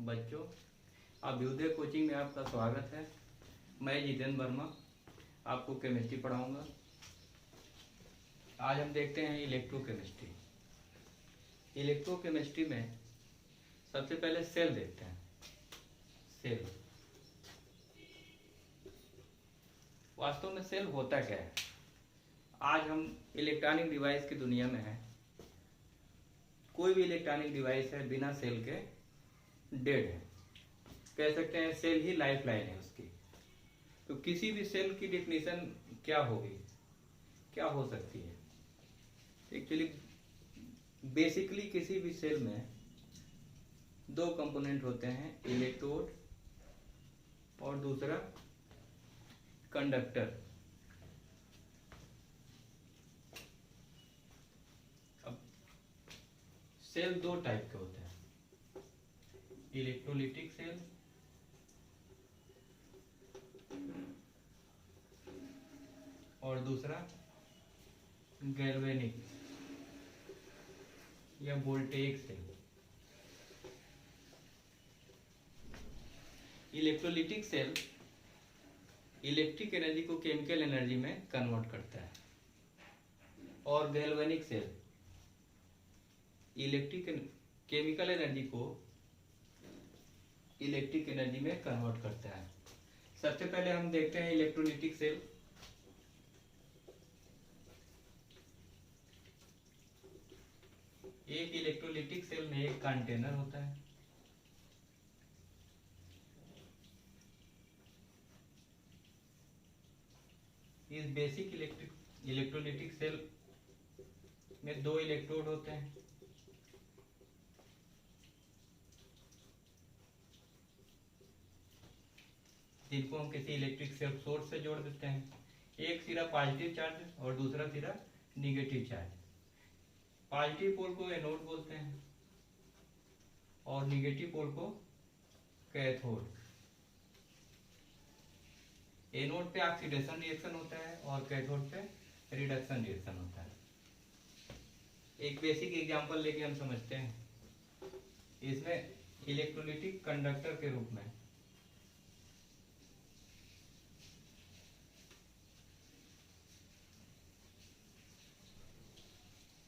बच्चों, अभ्युदय कोचिंग में आपका स्वागत है। मैं जितेंद्र वर्मा आपको केमिस्ट्री पढ़ाऊंगा। आज हम देखते हैं इलेक्ट्रोकेमिस्ट्री। इलेक्ट्रोकेमिस्ट्री में सबसे पहले सेल देखते हैं। सेल, वास्तव में सेल होता क्या है? आज हम इलेक्ट्रॉनिक डिवाइस की दुनिया में हैं। कोई भी इलेक्ट्रॉनिक डिवाइस है बिना सेल के डेड है। कह सकते हैं सेल ही लाइफ लाइन है उसकी। तो किसी भी सेल की डेफिनेशन क्या होगी, क्या हो सकती है? एक्चुअली बेसिकली किसी भी सेल में दो कंपोनेंट होते हैं, इलेक्ट्रोड और दूसरा कंडक्टर। अब सेल दो टाइप के होते हैं, इलेक्ट्रोलिटिक सेल और दूसरा गैल्वेनिक या voltaic cell. Electrolytic cell electric energy को केमिकल एनर्जी में कन्वर्ट करता है और गैल्वेनिक सेल केमिकल एनर्जी को इलेक्ट्रिक एनर्जी में कन्वर्ट करता है। सबसे पहले हम देखते हैं इलेक्ट्रोलिटिक सेल। एक इलेक्ट्रोलिटिक सेल में एक कंटेनर होता है। इस बेसिक इलेक्ट्रोलिटिक सेल में दो इलेक्ट्रोड होते हैं। जिनको हम किसी इलेक्ट्रिक सोर्स से जोड़ देते हैं। एक सिरा पॉजिटिव चार्ज और दूसरा सिरा निगेटिव चार्ज। पॉजिटिव पोल को एनोड बोलते हैं और निगेटिव पोल को कैथोड। एनोड पे ऑक्सीडेशन रिएक्शन होता है और कैथोड पे रिडक्शन रिएक्शन होता है। एक बेसिक एग्जांपल लेके हम समझते हैं। इसमें इलेक्ट्रोलिटिक कंडक्टर के रूप में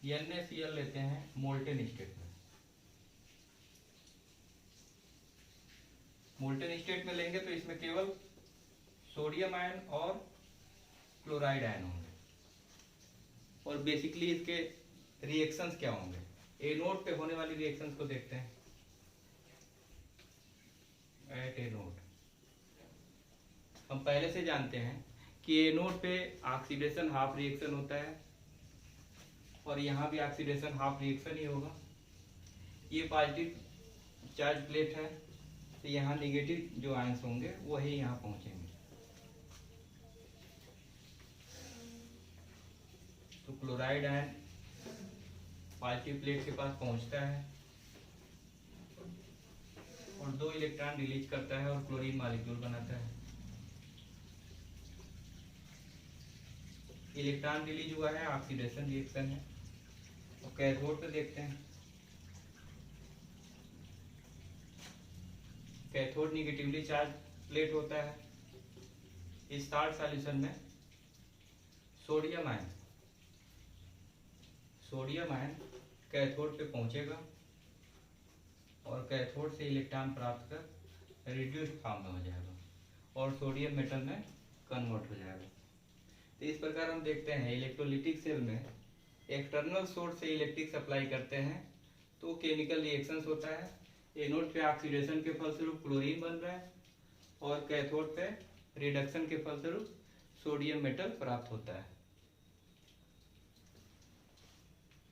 NaCl लेते हैं मोल्टेन स्टेट में। मोल्टेन स्टेट में लेंगे तो इसमें केवल सोडियम आयन और क्लोराइड आयन होंगे। और बेसिकली इसके रिएक्शंस क्या होंगे? एनोड पे होने वाली रिएक्शंस को देखते हैं। एट एनोड हम पहले से जानते हैं कि एनोड पे ऑक्सीडेशन हाफ रिएक्शन होता है और यहाँ भी ऑक्सीडेशन हाफ रिएक्शन ही होगा। ये पॉजिटिव चार्ज प्लेट है तो यहाँ निगेटिव जो आयंस होंगे वही यहाँ पहुंचेंगे। तो क्लोराइड आयन पॉजिटिव प्लेट के पास पहुंचता है और दो इलेक्ट्रॉन रिलीज करता है और क्लोरीन मॉलिक्यूल बनाता है। इलेक्ट्रॉन रिलीज हुआ है, ऑक्सीडेशन रिएक्शन है। तो कैथोड पे देखते हैं। कैथोड निगेटिवली चार्ज प्लेट होता है। इस साल्ट सॉल्यूशन में सोडियम आयन कैथोड पे पहुंचेगा और कैथोड से इलेक्ट्रॉन प्राप्त कर रिड्यूस्ड फॉर्म में हो जाएगा और सोडियम मेटल में कन्वर्ट हो जाएगा। तो इस प्रकार हम देखते हैं इलेक्ट्रोलिटिक सेल में एक्सटर्नल सोर्स से इलेक्ट्रिक सप्लाई करते हैं तो केमिकल रिएक्शंस होता है। एनोड पे ऑक्सीडेशन के फलस्वरूप क्लोरीन बन रहा है और कैथोड पे रिडक्शन के फलस्वरूप सोडियम मेटल प्राप्त होता है।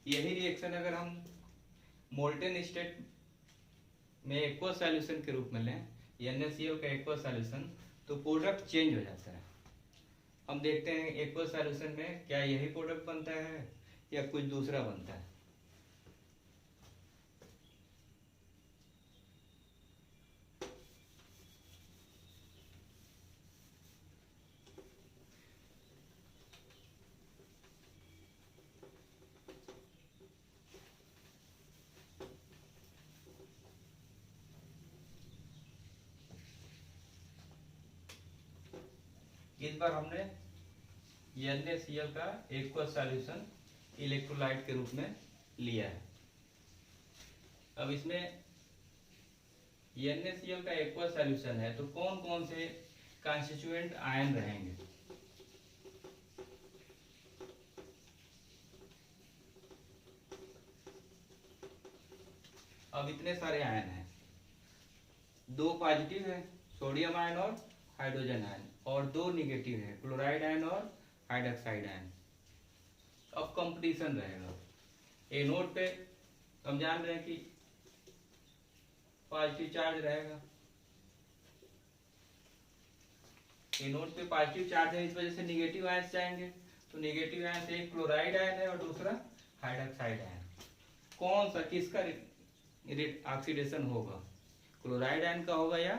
यही रिएक्शन अगर हम मोल्टेन स्टेट में एक्वस सॉल्यूशन के रूप में लें, NaCl का एक्वस सॉल्यूशन, तो प्रोडक्ट चेंज हो जाता है। हम देखते हैं एक्वस सॉल्यूशन में क्या यही प्रोडक्ट बनता है या कुछ दूसरा बनता है। बार हमने NaCl का एक्वस सॉल्यूशन इलेक्ट्रोलाइट के रूप में लिया है। अब इसमें NaCl का एक्वस सॉल्यूशन है तो कौन कौन से कॉन्स्टिट्यूएंट आयन रहेंगे। अब इतने सारे आयन हैं, 2 पॉजिटिव है सोडियम आयन और हाइड्रोजन आयन, और 2 निगेटिव है क्लोराइड आयन और हाइड्रोक्साइड आयन। अब कंपटीशन रहेगा। एनोड पे हम जान रहे हैं कि पॉजिटिव चार्ज रहेगा, एनोड पे पॉजिटिव चार्ज है, इस वजह से निगेटिव आयन जाएंगे। तो निगेटिव आयन से एक क्लोराइड आयन है और दूसरा हाइड्रोक्साइड आयन। कौन सा किसका ऑक्सीडेशन होगा, क्लोराइड आयन का होगा या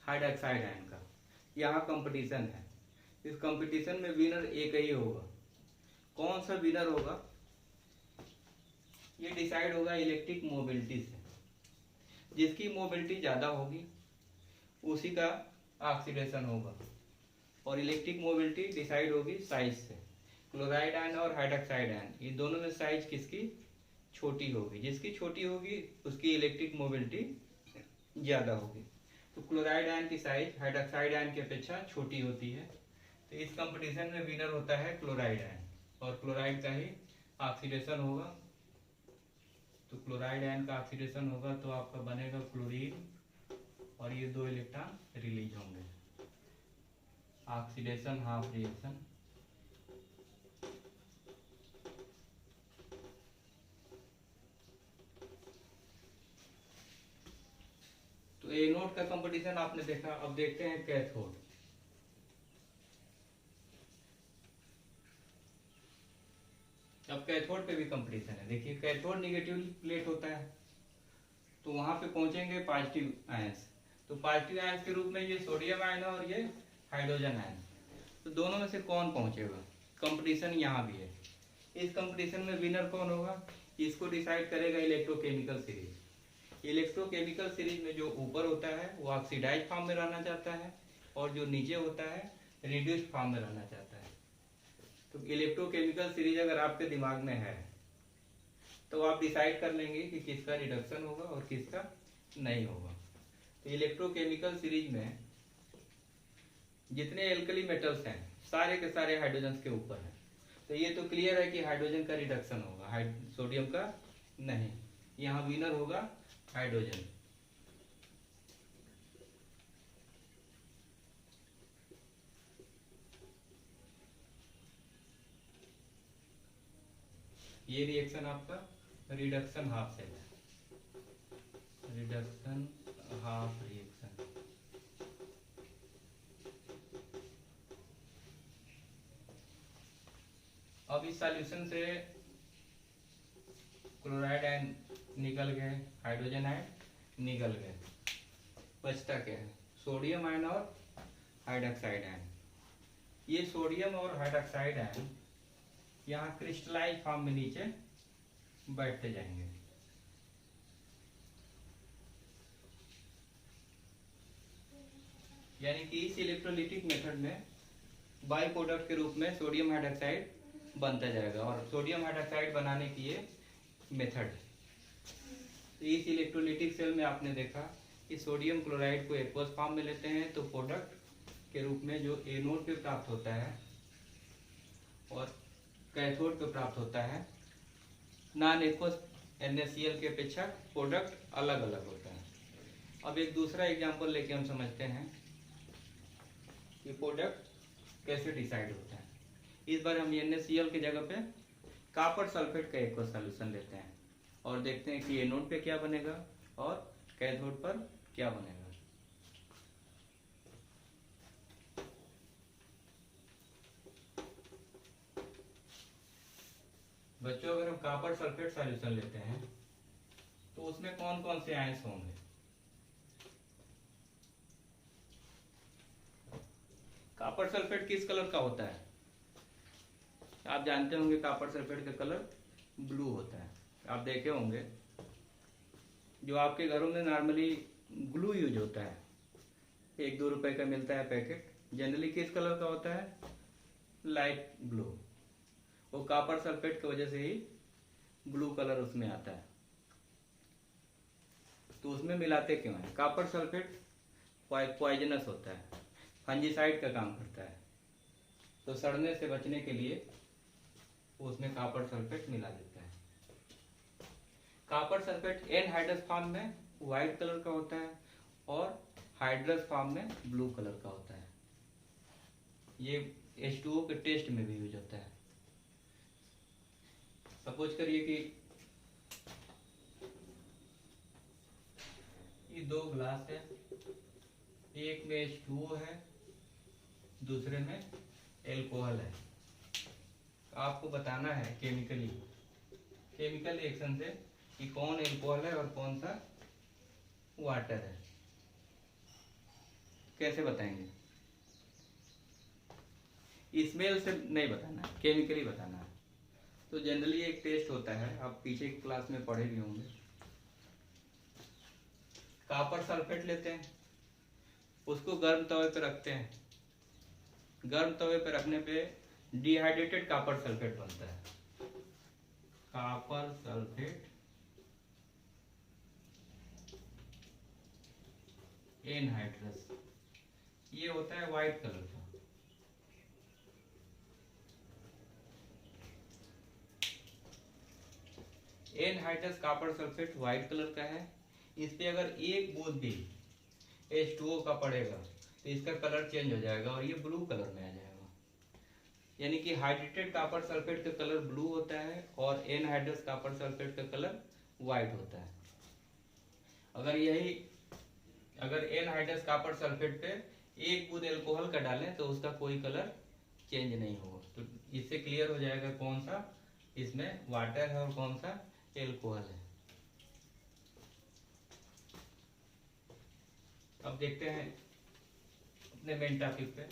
हाइड्रोक्साइड आयन का। यहाँ कंपटीशन है, इस कंपटीशन में विनर एक ही होगा। कौन सा विनर होगा ये डिसाइड होगा इलेक्ट्रिक मोबिलिटी से। जिसकी मोबिलिटी ज्यादा होगी उसी का ऑक्सीडेशन होगा, और इलेक्ट्रिक मोबिलिटी डिसाइड होगी साइज से। क्लोराइड आयन और हाइड्रोक्साइड आयन ये दोनों में साइज किसकी छोटी होगी, जिसकी छोटी होगी उसकी इलेक्ट्रिक मोबिलिटी ज्यादा होगी। तो क्लोराइड आयन की साइज हाइड्रोक्साइड आयन की अपेक्षा छोटी होती है। तो इस कंपटीशन में विनर होता है क्लोराइड आयन, और क्लोराइड का ही ऑक्सीडेशन होगा। तो क्लोराइड आयन का ऑक्सीडेशन होगा तो आपका बनेगा क्लोरीन, और ये 2 इलेक्ट्रॉन रिलीज होंगे। Oxidation half reaction. तो एनोड का कंपटीशन आपने देखा, अब देखते हैं कैथोड। अब कैथोड पे भी कंपटीशन है। देखिए कैथोड निगेटिव प्लेट होता है तो वहां पे पहुंचेंगे पॉजिटिव आयंस। तो पॉजिटिव आयंस के रूप में ये सोडियम आयन और ये हाइड्रोजन आयन। तो दोनों में से कौन पहुंचेगा, कंपटीशन यहाँ भी है। इस कंपटीशन में विनर कौन होगा, इसको डिसाइड करेगा इलेक्ट्रोकेमिकल सीरीज। इलेक्ट्रोकेमिकल सीरीज में जो ऊपर होता है वो ऑक्सीडाइज फॉर्म में रहना चाहता है, और जो नीचे होता है रिड्यूस्ड फॉर्म में रहना चाहता है। तो इलेक्ट्रोकेमिकल सीरीज अगर आपके दिमाग में है तो आप डिसाइड कर लेंगे कि किसका रिडक्शन होगा और किसका नहीं होगा। तो इलेक्ट्रोकेमिकल सीरीज में जितने एल्कली मेटल्स हैं सारे के सारे हाइड्रोजन के ऊपर हैं। तो ये तो क्लियर है कि हाइड्रोजन का रिडक्शन होगा, सोडियम का नहीं। यहाँ विनर होगा हाइड्रोजन। ये रिएक्शन आपका रिडक्शन हाफ से है, रिडक्शन हाफ रिएक्शन। अब इस सॉल्यूशन से क्लोराइड आयन निकल गए, हाइड्रोजन आयन निकल गए, बचता क्या है सोडियम आयन और हाइड्रोक्साइड आयन। ये सोडियम और हाइड्रोक्साइड आयन यहाँ क्रिस्टलाइज फॉर्म में नीचे बैठते जाएंगे। यानी कि इस इलेक्ट्रोलिटिक मेथड में बाई प्रोडक्ट के रूप में सोडियम हाइड्रोक्साइड बनता जाएगा, और सोडियम हाइड्रोक्साइड बनाने की ये मेथड। तो इस इलेक्ट्रोलिटिक सेल में आपने देखा कि सोडियम क्लोराइड को एक्वस फॉर्म में लेते हैं तो प्रोडक्ट के रूप में जो एनोड पे प्राप्त होता है और कैथोड पे प्राप्त होता है नॉन एक्वस NaCl के अपेक्षा प्रोडक्ट अलग अलग होता है। अब एक दूसरा एग्जांपल लेके हम समझते हैं कि प्रोडक्ट कैसे डिसाइड होता है। इस बार हम NaCl की जगह पे कॉपर सल्फेट का एक्वस सॉल्यूशन लेते हैं और देखते हैं कि एनोड पे क्या बनेगा और कैथोड पर क्या बनेगा। बच्चों अगर हम कॉपर सल्फेट सॉल्यूशन लेते हैं तो उसमें कौन कौन से आयंस होंगे। कॉपर सल्फेट किस कलर का होता है, आप जानते होंगे कॉपर सल्फेट का कलर ब्लू होता है। आप देखे होंगे जो आपके घरों में नॉर्मली ग्लू यूज होता है, 1-2 रुपए का मिलता है पैकेट, जनरली किस कलर का होता है? Light blue. वो कॉपर सल्फेट की वजह से ही ब्लू कलर उसमें आता है। तो उसमें मिलाते क्यों है? कॉपर सल्फेट पॉइजनस होता है, फंजीसाइड का काम करता है, तो सड़ने से बचने के लिए उसमें कॉपर सल्फेट मिला देता है। कॉपर सल्फेट एनहाइड्रस फॉर्म में व्हाइट कलर का होता है और हाइड्रस फॉर्म में ब्लू कलर का होता है। ये H2O के टेस्ट में भी यूज होता है। सपोज करिए कि ये दो ग्लास है, एक में H2O है, दूसरे में एल्कोहल है। आपको बताना है केमिकल रिएक्शन से कि कौन एल्कोहल है और कौन सा वाटर है। कैसे बताएंगे? स्मेल से नहीं बताना है, केमिकली बताना है। तो जनरली एक टेस्ट होता है, आप पीछे की क्लास में पढ़े भी होंगे। कॉपर सल्फेट लेते हैं, उसको गर्म तवे पे रखते हैं। गर्म तवे पे रखने पे डिहाइड्रेटेड कॉपर सल्फेट बनता है। कॉपर सल्फेट एनहाइड्रस, ये होता है व्हाइट कलर का। Anhydrous copper sulphate white colour का है। इस पे अगर एक बूंद भी H2O का पड़ेगा तो इसका कलर चेंज हो जाएगा और ये ब्लू कलर में आ जाएगा। यानी कि हाइड्रेटेड कॉपर सल्फेट का कलर ब्लू होता है और एनहाइड्रस कॉपर सल्फेट का कलर व्हाइट होता है। अगर एनहाइड्रस कॉपर सल्फेट पे एक बूंद एल्कोहल का डालें तो उसका कोई कलर चेंज नहीं होगा। तो इससे क्लियर हो जाएगा कौन सा इसमें वाटर है और कौन सा एल्कोहल है। अब देखते हैं अपने मेन टॉपिक पे,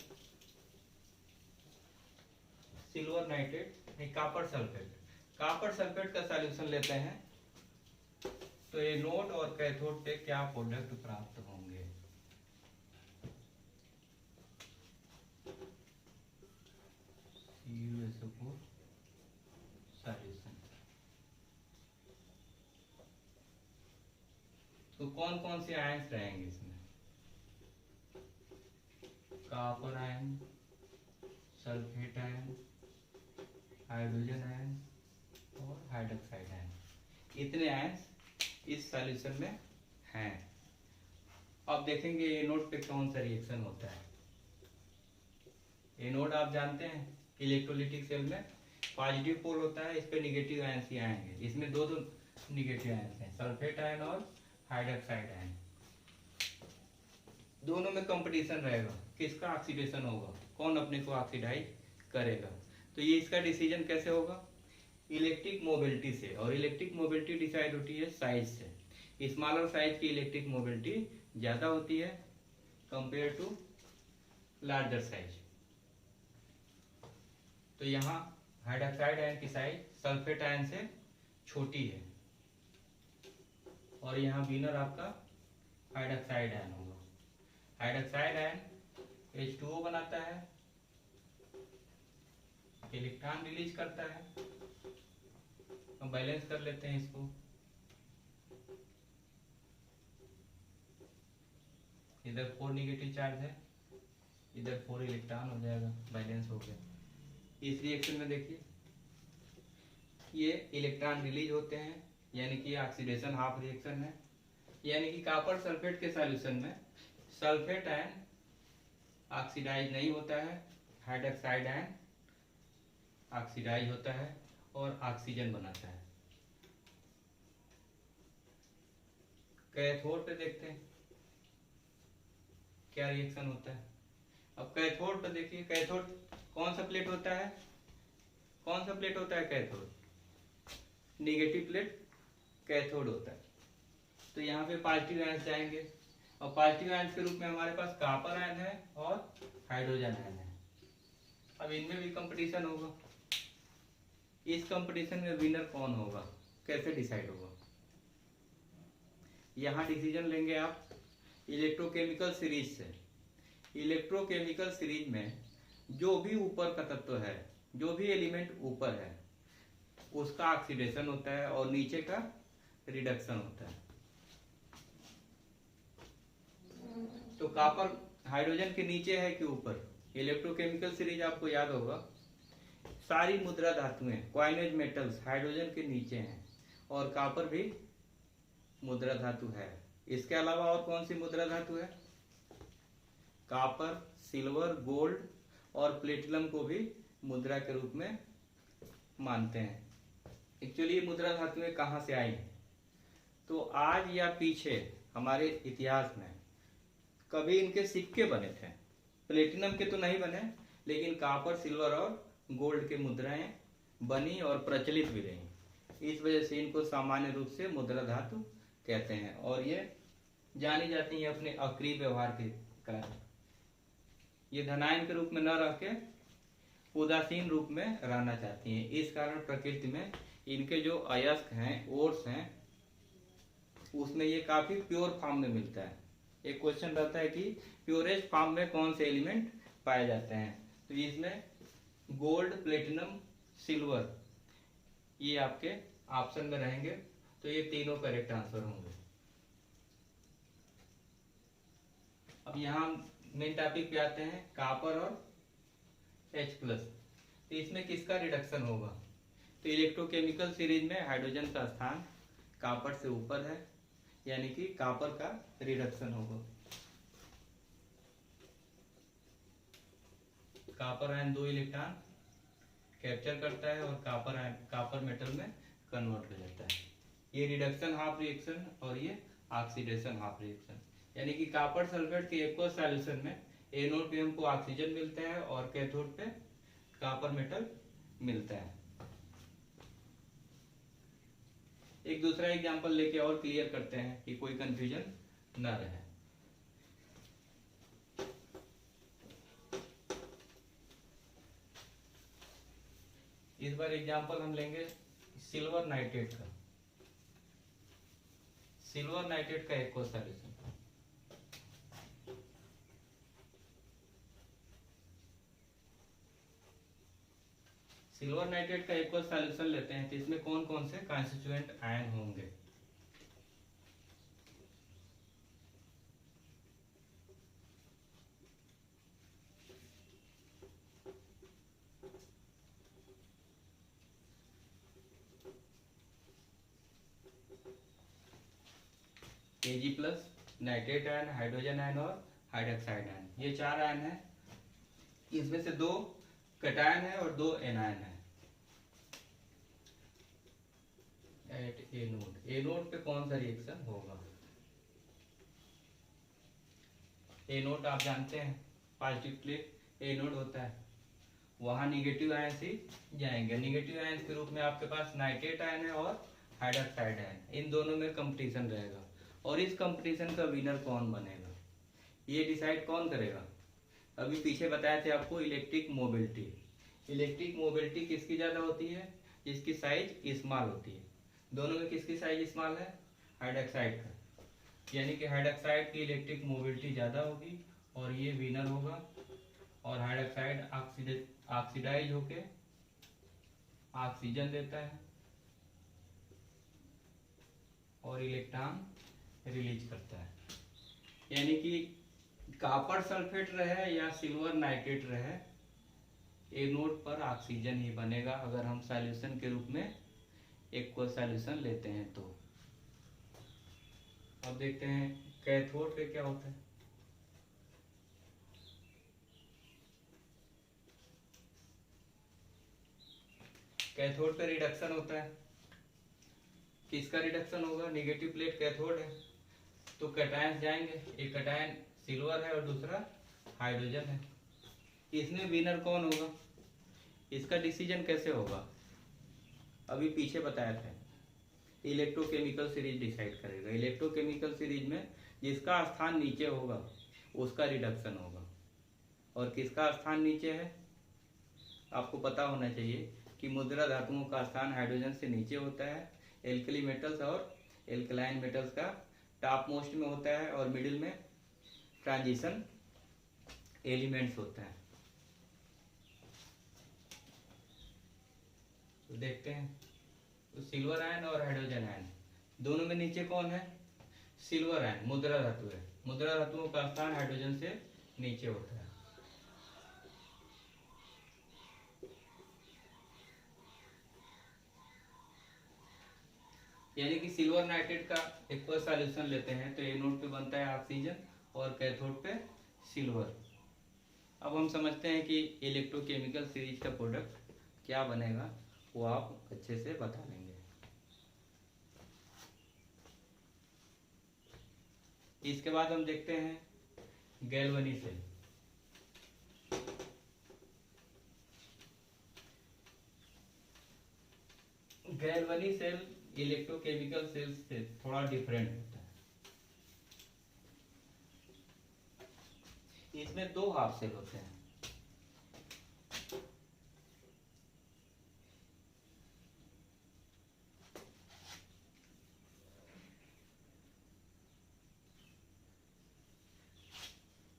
silver nitrate copper sulphate. Copper sulphate का सॉल्यूशन लेते हैं तो एनोड और कैथोड पे क्या प्रोडक्ट प्राप्त होंगे? सॉल्यूशन। तो कौन कौन से आयंस रहेंगे इसमें? Copper ion, sulphate ion, hydrogen ion और हाइड्रोक्साइड आयन। इतने आयंस इस सॉल्यूशन में हैं। अब देखेंगे एनोड पे कौन सा रिएक्शन होता है। एनोड आप जानते हैं इलेक्ट्रोलिटिक सेल में पॉजिटिव पोल होता है, इस पे निगेटिव आयंस ही आएंगे। इसमें दो निगेटिव आयंस हैं, सल्फेट आयन और हाइड्रोक्साइड आयन। दोनों में कंपटीशन रहेगा, किसका ऑक्सीडेशन होगा, कौन अपने को ऑक्सीडाइज करेगा। तो ये इसका डिसीजन कैसे होगा? इलेक्ट्रिक मोबिलिटी से, और इलेक्ट्रिक मोबिलिटी डिसाइड होती है साइज से। स्मॉलर साइज की इलेक्ट्रिक मोबिलिटी ज्यादा होती है कंपेयर टू लार्जर साइज। तो यहाँ हाइड्रोक्साइड आयन की साइज सल्फेट आयन से छोटी है और यहाँ विनर आपका हाइड्रोक्साइड आयन होगा। हाइड्रोक्साइड आयन H2O बनाता है, इलेक्ट्रॉन रिलीज करता है। हम बैलेंस कर लेते हैं इसको। इधर 4 निगेटिव चार्ज है, इधर 4 इलेक्ट्रॉन हो जाएगा, बैलेंस हो गया। इस रिएक्शन में देखिए ये इलेक्ट्रॉन रिलीज होते हैं, यानी कि ऑक्सीडेशन हाफ रिएक्शन है। यानी कि कॉपर सल्फेट के सॉल्यूशन में सल्फेट आयन ऑक्सीडाइज नहीं होता है, हाइड्रोक्साइड आयन ऑक्सीडाइज होता है और ऑक्सीजन बनाता है। कैथोड पे देखते हैं क्या रिएक्शन होता है। अब कैथोड पे देखिए, कैथोड कौन सा प्लेट होता है? कौन सा प्लेट होता है कैथोड? निगेटिव प्लेट कैथोड होता है। तो यहाँ पे पॉजिटिव आयन जाएंगे और पॉजिटिव आयन के रूप में हमारे पास कॉपर आयन है और हाइड्रोजन आयन है। अब इनमें भी कंपटीशन होगा। इस कंपटीशन में विनर कौन होगा, कैसे डिसाइड होगा? यहाँ डिसीजन लेंगे आप इलेक्ट्रोकेमिकल सीरीज से। इलेक्ट्रोकेमिकल सीरीज में जो भी ऊपर का तत्व है, जो भी एलिमेंट ऊपर है, उसका ऑक्सीडेशन होता है और नीचे का रिडक्शन होता है। तो कॉपर हाइड्रोजन के नीचे है कि ऊपर? इलेक्ट्रोकेमिकल सीरीज आपको याद होगा, सारी मुद्रा धातुएं, क्वाइनेज मेटल्स हाइड्रोजन के नीचे हैं और कॉपर भी मुद्रा धातु है। इसके अलावा और कौन सी मुद्रा धातु है? कॉपर, सिल्वर, गोल्ड और प्लेटिनम को भी मुद्रा के रूप में मानते हैं। एक्चुअली ये मुद्रा धातुएं कहाँ से आई? तो आज या पीछे हमारे इतिहास में कभी इनके सिक्के बने थे, प्लेटिनम के तो नहीं बने, लेकिन कॉपर, सिल्वर और गोल्ड के मुद्राएं बनी और प्रचलित भी रही। इस वजह से इनको सामान्य रूप से मुद्रा धातु कहते हैं और ये जानी जाती है अपने अक्रिय व्यवहार के कारण। ये धनायन के रूप में न रह के उदासीन रूप में रहना चाहती हैं। इस कारण प्रकृति में इनके जो अयस्क हैं, ओर्स हैं, उसमें ये काफी प्योर फॉर्म में मिलता है। एक क्वेश्चन रहता है कि प्योरेस्ट फॉर्म में कौन से एलिमेंट पाए जाते हैं, तो इसमें गोल्ड, प्लेटिनम, सिल्वर ये आपके ऑप्शन में रहेंगे। तो ये तीनों करेक्ट आंसर होंगे। अब यहाँ मेन टॉपिक पे आते हैं, कॉपर और H+। तो इसमें किसका रिडक्शन होगा? तो इलेक्ट्रोकेमिकल सीरीज में हाइड्रोजन का स्थान कॉपर से ऊपर है, यानी कि कॉपर का रिडक्शन होगा। कॉपर आयन 2 इलेक्ट्रॉन कैप्चर करता है और कॉपर मेटल में कन्वर्ट हो जाता है। ये रिडक्शन हाफ रिएक्शन और ये ऑक्सीडेशन हाफ रिएक्शन, यानी कि कॉपर सल्फेट के एक्वस सॉल्यूशन में एनोड पे हमको ऑक्सीजन मिलता है और कैथोड पे कॉपर मेटल मिलता है। एक दूसरा एग्जांपल लेके और क्लियर करते हैं कि कोई कंफ्यूजन ना रहे। इस बार एग्जांपल हम लेंगे सिल्वर नाइट्रेट का। सिल्वर नाइट्रेट का एक्वस सॉल्यूशन, सिल्वर नाइट्रेट का एक्वस सॉल्यूशन लेते हैं तो इसमें कौन कौन से कॉन्स्टिट्यूएंट आयन होंगे? Ag+, nitrate ion, hydrogen ion और हाइड्रोक्साइड आयन, ये 4 आयन है। इसमें से 2 कैटायन है और 2 एनायन है। एट ए नोड पे कौन सा रिएक्शन होगा? ए नोड आप जानते हैं पॉजिटिव प्लेट ए नोड होता है, वहां निगेटिव आयन से जाएंगे। निगेटिव आयन के रूप में आपके पास नाइट्रेट आयन है और हाइड्रोक्साइड आयन, इन दोनों में कंपटीशन रहेगा और इस कंपटीशन का विनर कौन बनेगा ये डिसाइड कौन करेगा? अभी पीछे बताए थे आपको इलेक्ट्रिक मोबिलिटी। इलेक्ट्रिक मोबिलिटी किसकी ज्यादा होती है? जिसकी साइज स्मॉल होती है। दोनों में किसकी साइज स्मॉल है? हाइड्रोक्साइड का, यानी कि हाइड्रोक्साइड की इलेक्ट्रिक मोबिलिटी ज्यादा होगी और ये विनर होगा। और हाइड्रोक्साइड ऑक्सीडाइज होके ऑक्सीजन देता है और इलेक्ट्रॉन रिलीज करता है। यानी कि कॉपर सल्फेट रहे या सिल्वर नाइट्रेट रहे, ए नोड पर ऑक्सीजन ही बनेगा अगर हम सॉल्यूशन के रूप में एक्वस सॉल्यूशन लेते हैं तो। अब देखते हैं कैथोड पे क्या होता है। कैथोड पे रिडक्शन होता है। किसका रिडक्शन होगा? निगेटिव प्लेट कैथोड है तो कैटायन जाएंगे। एक कैटायन सिल्वर है और दूसरा हाइड्रोजन है। इसमें विनर कौन होगा? इसका डिसीजन कैसे होगा? अभी पीछे बताया था, इलेक्ट्रोकेमिकल सीरीज डिसाइड करेगा। इलेक्ट्रोकेमिकल सीरीज में जिसका स्थान नीचे होगा उसका रिडक्शन होगा। और किसका स्थान नीचे है आपको पता होना चाहिए कि मुद्रा धातुओं का स्थान हाइड्रोजन से नीचे होता है। एल्कली मेटल्स और एल्कलाइन मेटल्स का टॉप मोस्ट में होता है और मिडिल में ट्रांजिशन एलिमेंट्स होते हैं। तो देखते हैं, तो सिल्वर आयन और हाइड्रोजन आयन दोनों में नीचे कौन है? सिल्वर आयन, मुद्रा धातु है। मुद्रा धातुओं का स्थान हाइड्रोजन से नीचे होता है। यानी कि सिल्वर नाइट्रेट का एक्वस सॉल्यूशन लेते हैं तो एनोड पे बनता है ऑक्सीजन और कैथोड पे सिल्वर। अब हम समझते हैं कि इलेक्ट्रोकेमिकल सीरीज का प्रोडक्ट क्या बनेगा, वो आप अच्छे से बता लेंगे। इसके बाद हम देखते हैं गैल्वनी सेल। गैल्वनी सेल इलेक्ट्रोकेमिकल सेल से थोड़ा डिफरेंट होता है। इसमें दो हाफ सेल होते हैं।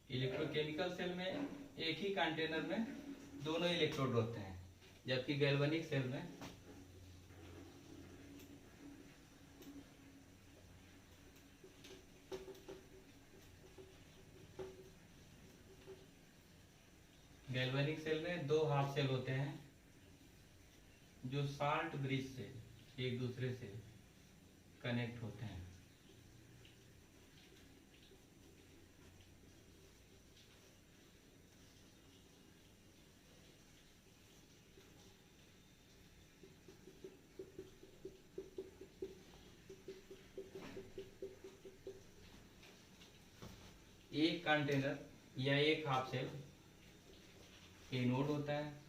इलेक्ट्रोकेमिकल सेल में एक ही कंटेनर में दोनों इलेक्ट्रोड होते हैं, जबकि गैल्वनिक सेल में दो हाफ सेल होते हैं जो साल्ट ब्रिज से एक दूसरे से कनेक्ट होते हैं। एक कंटेनर या एक हाफ सेल एनोड होता है,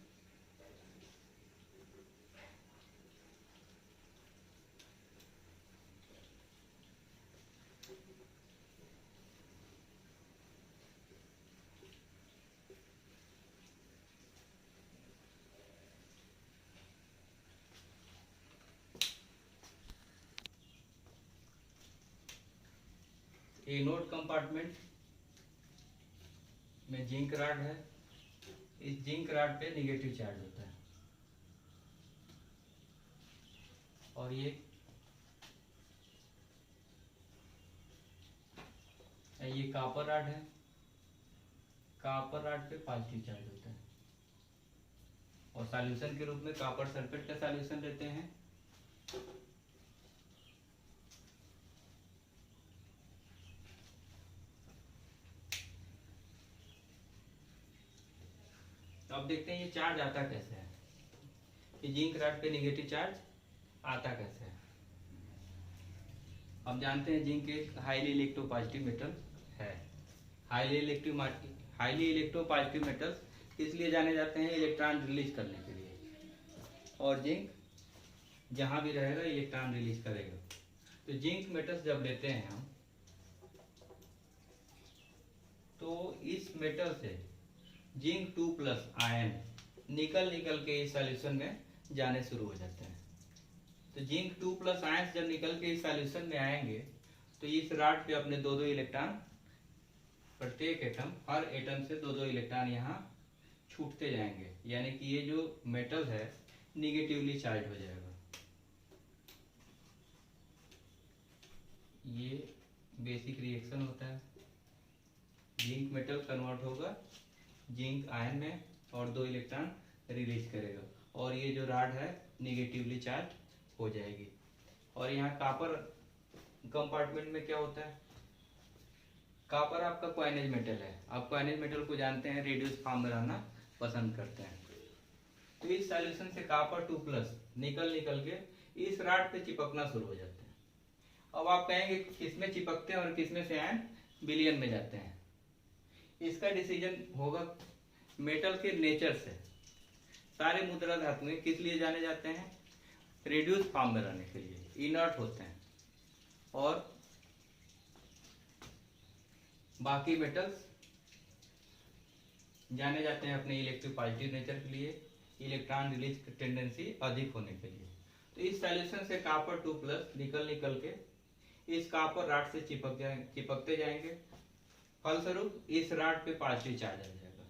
एनोड कंपार्टमेंट में जिंक रॉड है। इस जिंक रॉड पे निगेटिव चार्ज होता है और ये कॉपर रॉड है। कॉपर रॉड पे पॉजिटिव चार्ज होता है और सॉल्यूशन के रूप में कॉपर सल्फेट का सॉल्यूशन लेते हैं। तो अब देखते हैं ये चार्ज आता कैसे है, कि जिंक रॉड पे निगेटिव चार्ज आता कैसे है। अब जानते हैं जिंक एक हाईली इलेक्ट्रोपॉजिटिव मेटल है। हाईली इलेक्ट्रोपॉजिटिव मेटल्स इसलिए जाने जाते हैं इलेक्ट्रॉन रिलीज करने के लिए, और जिंक जहां भी रहेगा इलेक्ट्रॉन रिलीज करेगा। तो जिंक मेटल्स जब लेते हैं हम, तो इस मेटल से जिंक 2+ आयन निकल के इस सॉल्यूशन में जाने शुरू हो जाते हैं। तो जिंक 2+ आयन जब निकल के इस सॉल्यूशन में आएंगे तो इस रॉड पे अपने दो इलेक्ट्रॉन, प्रत्येक एटम, हर एटम से दो इलेक्ट्रॉन यहाँ छूटते जाएंगे, यानी कि ये जो मेटल है निगेटिवली चार्ज हो जाएगा। ये बेसिक रिएक्शन होता है। जिंक मेटल कन्वर्ट होगा जिंक आयन में और दो इलेक्ट्रॉन रिलीज करेगा, और ये जो रॉड है निगेटिवली चार्ज हो जाएगी। और यहाँ कॉपर कंपार्टमेंट में क्या होता है, कॉपर आपका क्वाइनेज मेटल है। आप क्वाइनेज मेटल को जानते हैं, रेडियस फॉर्म में रहना पसंद करते हैं। तो इस सॉल्यूशन से कॉपर 2+ निकल के इस रॉड पे चिपकना शुरू हो जाते हैं। अब आप कहेंगे किसमें चिपकते हैं और किसमें से आयन विलयन में जाते हैं। इसका डिसीजन होगा मेटल के नेचर से। सारे मुद्रा धातुएं किस लिए जाने जाते हैं, रेड्यूस फॉर्म में रहने के लिए, इनर्ट होते हैं। और बाकी मेटल्स जाने जाते हैं अपने इलेक्ट्रोपॉजिटिव नेचर के लिए, इलेक्ट्रॉन रिलीज टेंडेंसी अधिक होने के लिए। तो इस सॉल्यूशन से कॉपर 2+ निकल के इस कॉपर रॉड से चिपकते जाएंगे फलस्वरूप इस रॉड पे पॉजिटिव चार्ज आ जाएगा।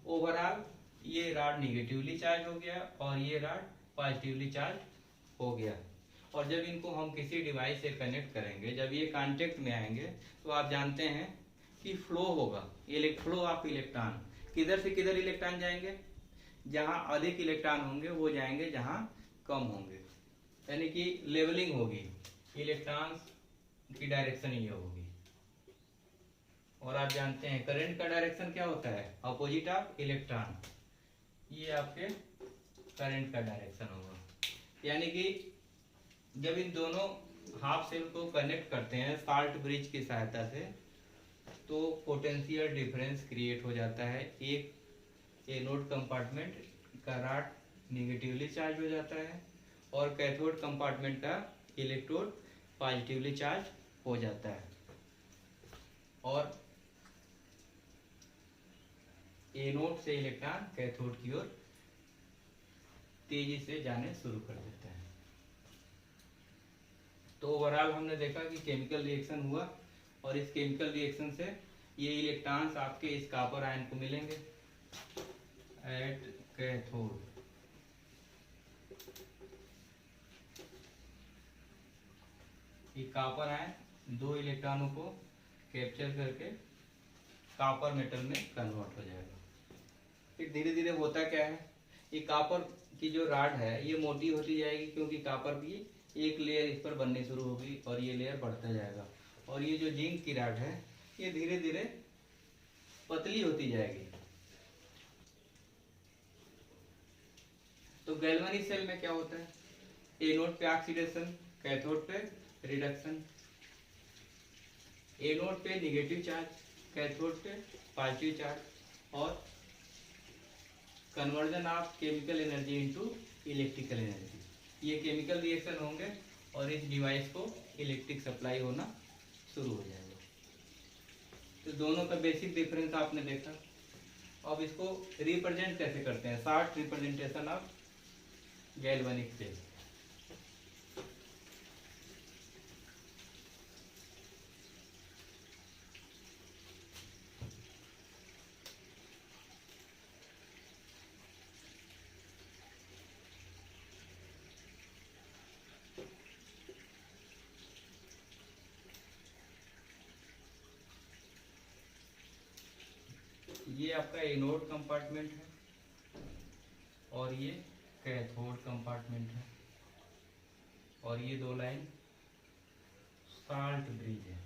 ओवरऑल ये रॉड निगेटिवली चार्ज हो गया और ये रॉड पॉजिटिवली चार्ज हो गया। और जब इनको हम किसी डिवाइस से कनेक्ट करेंगे, जब ये कांटेक्ट में आएंगे, तो आप जानते हैं कि फ्लो होगा, फ्लो ऑफ इलेक्ट्रॉन। किधर से किधर इलेक्ट्रॉन जाएंगे? जहां अधिक इलेक्ट्रॉन होंगे वो जाएंगे जहां कम होंगे, यानी कि लेवलिंग होगी, इलेक्ट्रॉन्स की डायरेक्शन ये होगी। और आप जानते हैं करंट का डायरेक्शन क्या होता है? Opposite of electron. ये आपके करंट का डायरेक्शन होगा। यानी कि जब इन दोनों हाफ सेल को कनेक्ट करते हैं साल्ट ब्रिज की सहायता से, तो पोटेंशियल डिफरेंस क्रिएट हो जाता है। एक एनोड कंपार्टमेंट का रॉड निगेटिवली चार्ज हो जाता है और कैथोड कंपार्टमेंट का इलेक्ट्रोड पॉजिटिवली चार्ज हो जाता है, और एनोड से इलेक्ट्रॉन कैथोड की ओर तेजी से जाने शुरू कर देता है। तो ओवरऑल हमने देखा कि केमिकल रिएक्शन हुआ, और इस केमिकल रिएक्शन से ये इलेक्ट्रॉन्स आपके इस कॉपर आयन को मिलेंगे एट कैथोड। ये कॉपर आयन दो इलेक्ट्रॉनों को कैप्चर करके कॉपर मेटल में कन्वर्ट हो जाएगा। फिर धीरे धीरे होता क्या है, ये कॉपर की जो रॉड है ये मोटी होती जाएगी, क्योंकि कॉपर की एक लेयर इस पर बननी शुरू होगी और ये लेयर बढ़ता जाएगा। और ये जो जिंक की रॉड है ये धीरे धीरे पतली होती जाएगी। तो गैल्वेनिक सेल में क्या होता है? एनोड पे ऑक्सीडेशन, कैथोड पे रिडक्शन। एनोड पे निगेटिव चार्ज, कैथोड पे पॉजिटिव चार्ज, और conversion of chemical energy into electrical energy. ये केमिकल रिएक्शन होंगे और इस डिवाइस को इलेक्ट्रिक सप्लाई होना शुरू हो जाएगा। तो दोनों का बेसिक डिफरेंस आपने देखा। अब इसको रिप्रेजेंट कैसे करते हैं? Short representation of galvanic cell. ये आपका एनोड कंपार्टमेंट है और ये कैथोड कंपार्टमेंट है, और ये दो लाइन साल्ट ब्रिज है।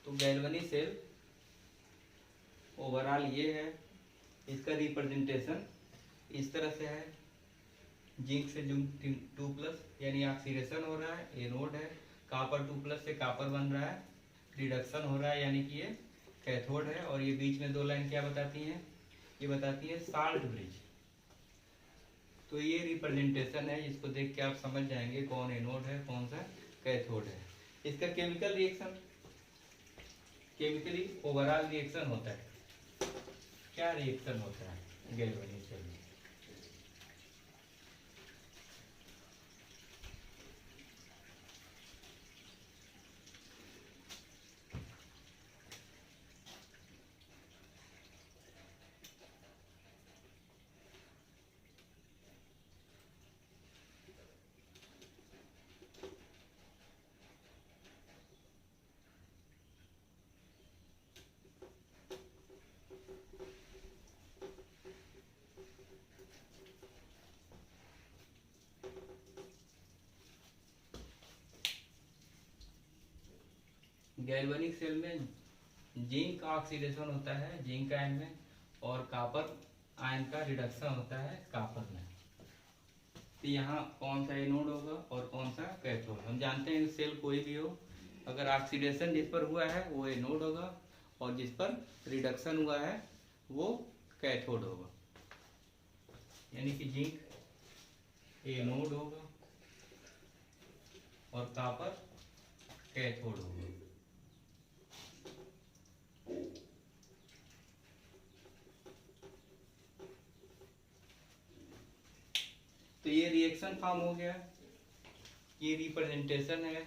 तो गैल्वेनिक सेल ओवरऑल ये है, इसका रिप्रेजेंटेशन इस तरह से है। जिंक से जिंक 2+ यानी ऑक्सीडेशन हो रहा है, एनोड है। कॉपर 2+ से कॉपर बन रहा है, रिडक्शन हो रहा है, यानी कि ये कैथोड है। और ये बीच में दो लाइन क्या बताती हैं? ये बताती है साल्ट ब्रिज। तो ये रिप्रेजेंटेशन है, इसको देख के आप समझ जाएंगे कौन एनोड है कौन सा कैथोड है। इसका chemical reaction, chemically overall reaction होता है। क्या रिएक्शन होता है गैल्वेनिक सेल में? गैल्वेनिक सेल में जिंक का ऑक्सीडेशन होता है जिंक आयन में, और कॉपर आयन का रिडक्शन होता है कॉपर में। तो यहाँ कौन सा एनोड होगा और कौन सा कैथोड? हम जानते हैं सेल कोई भी हो, अगर ऑक्सीडेशन जिस पर हुआ है वो एनोड होगा, और जिस पर रिडक्शन हुआ है वो कैथोड होगा। यानी कि जिंक एनोड होगा और कॉपर कैथोड होगा। तो ये रिएक्शन फॉर्म हो गया, ये रिप्रेजेंटेशन है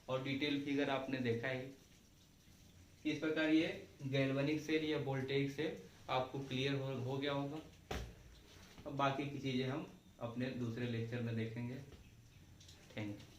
और डिटेल फिगर आपने देखा ही। इस प्रकार ये गैल्वेनिक सेल या वोल्टेइक सेल आपको क्लियर हो गया होगा। अब बाकी की चीज़ें हम अपने दूसरे लेक्चर में देखेंगे। Thank you.